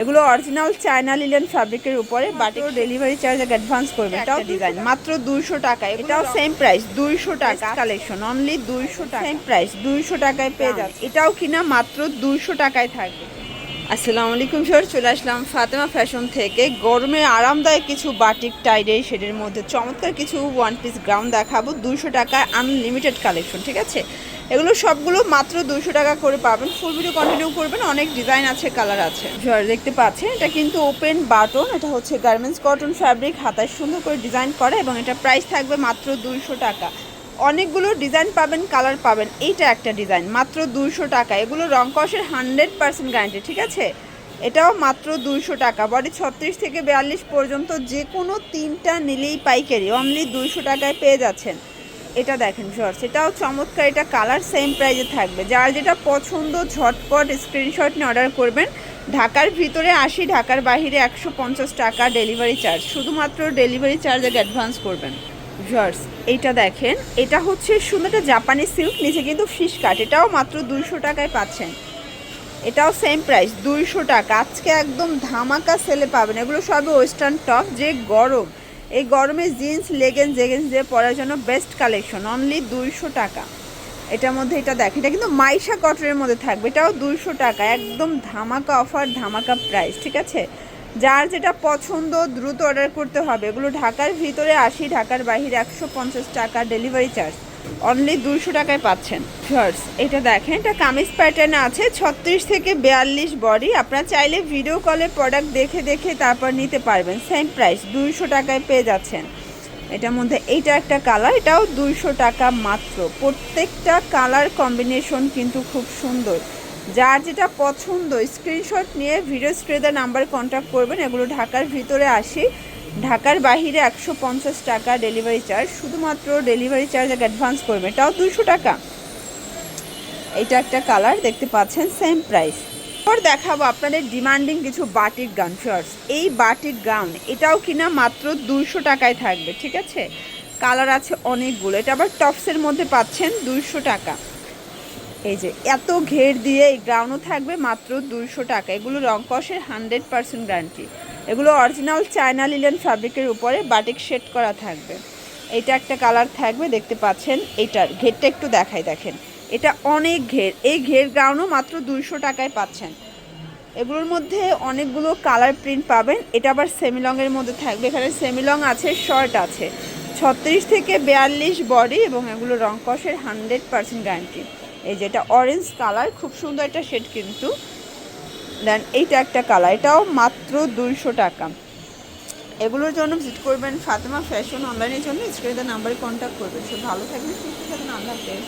এগুলো original China linen ফ্যাব্রিকের উপরে বাটিক ডেলিভারি চার্জ অ্যাডভান্স করবে। এটাও ডিজাইন মাত্র 200 টাকায়, এটাও সেম প্রাইস 200 টাকা কালেকশন অনলি 200 টাকা, সেম প্রাইস 200 টাকায় পেয়ে যাচ্ছে। এটাও কিনা মাত্র 200 টাকায় থাকবে। আসসালামু আলাইকুম স্যার, চলে আসলাম ফাতেমা ফ্যাশন থেকে। গরমে আরামদায়ক কিছু বাটিক টাইডে শেডের মধ্যে চমৎকার কিছু ওয়ান পিস গাউন দেখাবো 200 টাকায় আনলিমিটেড কালেকশন। ঠিক আছে, এগুলো সবগুলো মাত্র 200 টাকা করে পাবেন। ফুল ভিডিও কন্টিনিউ করবেন, অনেক ডিজাইন আছে, কালার আছে। স্যার দেখতে পাচ্ছেন এটা কিন্তু ওপেন বাটন, এটা হচ্ছে গার্মেন্টস কটন ফ্যাব্রিক, হাতায় সুন্দর করে ডিজাইন করা এবং এটা প্রাইস থাকবে মাত্র 200 টাকা। অনেকগুলো ডিজাইন পাবেন, কালার পাবেন। এইটা একটা ডিজাইন মাত্র 200 টাকা। এগুলো রং কষের 100% গ্যারান্টি। ঠিক আছে, এটাও মাত্র 200 টাকা। বডি 36 থেকে 42 পর্যন্ত যে কোনো তিনটা নিলেই পাইকারি অনলি 200 টাকায় পেয়ে যাচ্ছেন। এটা দেখেন শর্টস, এটাও চমৎকার, এটা কালার সেম প্রাইসে থাকবে। যার যেটা পছন্দ ঝটপট স্ক্রিনশট নিয়ে অর্ডার করবেন। ঢাকার ভিতরে 80, ঢাকার বাইরে 150 টাকা ডেলিভারি চার্জ, শুধুমাত্র ডেলিভারি চার্জ আগে অ্যাডভান্স করবেন। শর্টস এইটা দেখেন, এটা হচ্ছে সুন্দর জাপানি সিল্ক, নিচে কিন্তু ফিশ কাট, এটাও মাত্র 200 টাকায় পাচ্ছেন। এটাও সেম প্রাইস 200 টাকা। আজকে একদম ধামাকা সেলে পাবেন। এগুলো সবই ওয়েস্টার্ন টপ, যে গরম এই গরমে জিন্স লেগেন্স দিয়ে পরার জন্য বেস্ট কালেকশন অনলি 200 টাকা। এটার মধ্যে এটা দেখেন, এটা কিন্তু মাইশা কটনের মধ্যে থাকবে, এটাও 200 টাকা। একদম ধামাকা অফার, ধামাকা প্রাইস। ঠিক আছে, যার যেটা পছন্দ দ্রুত অর্ডার করতে হবে। এগুলো ঢাকার ভিতরে 80, ঢাকার বাইরে 150 টাকা ডেলিভারি চার্জ, অনলি 200 টাকায় পাচ্ছেন। শর্টস এটা দেখেন, এটা কামিজ প্যাটার্নে আছে, 36 থেকে 42 বডি। আপনারা চাইলে ভিডিও কলে প্রোডাক্ট দেখে তারপর নিতে পারবেন। সেম প্রাইস 200 টাকায় পেয়ে যাচ্ছেন। এটার মধ্যে এইটা একটা কালার, এটাও 200 টাকা মাত্র। প্রত্যেকটা কালার কম্বিনেশন কিন্তু খুব সুন্দর। যার যেটা পছন্দ স্ক্রিনশট নিয়ে ভিডিও স্ক্রিনে নাম্বার কন্ট্যাক্ট করবেন। এগুলো ঢাকার ভিতরে 80, ঢাকার বাহিরে 150 টাকা ডেলিভারি চার্জ, শুধুমাত্র ডেলিভারি চার্জ আগে অ্যাডভান্স করবে। এটাও 200 টাকা। এইটা একটা কালার দেখতে পাচ্ছেন, সেম প্রাইস। পর দেখাবো আপনাদের ডিমান্ডিং কিছু বাটিক গাউন। শর্টস এই বাটিক গাউন এটাও কিনা মাত্র 200 টাকায় থাকবে। ঠিক আছে, কালার আছে অনেকগুলো। এটা আবার টপসের মধ্যে পাচ্ছেন 200 টাকা। এই যে এত ঘের দিয়ে এই গাউনও থাকবে মাত্র 200 টাকা। এগুলো রং কষের 100% গ্যারান্টি। এগুলো অরিজিনাল চায়না লিলেন ফ্যাব্রিকের উপরে বাটিক শেড করা থাকবে। এইটা একটা কালার থাকবে দেখতে পাচ্ছেন। এইটার ঘেরটা একটু দেখাই, দেখেন এটা অনেক ঘের। এই ঘের গাউনও মাত্র 200 টাকায় পাচ্ছেন। এগুলোর মধ্যে অনেকগুলো কালার প্রিন্ট পাবেন। এটা আবার সেমিলংয়ের মধ্যে থাকবে, এখানে সেমিলং আছে, শর্ট আছে। 36 থেকে 42 বডি এবং এগুলো রং কষের 100% গ্যারান্টি। এই যেটা অরেঞ্জ কালার, খুব সুন্দর একটা শেড কিন্তু। দেন এইটা একটা কালার, এটাও মাত্র 200 টাকা। এগুলোর জন্য ভিজিট করবেন ফাতেমা ফ্যাশন অনলাইনের জন্য স্ক্রিনে নাম্বারে কন্ট্যাক্ট করবেন। সব ভালো থাকবেন, সুস্থ থাকবেন, আল্লাহ হাফেজ।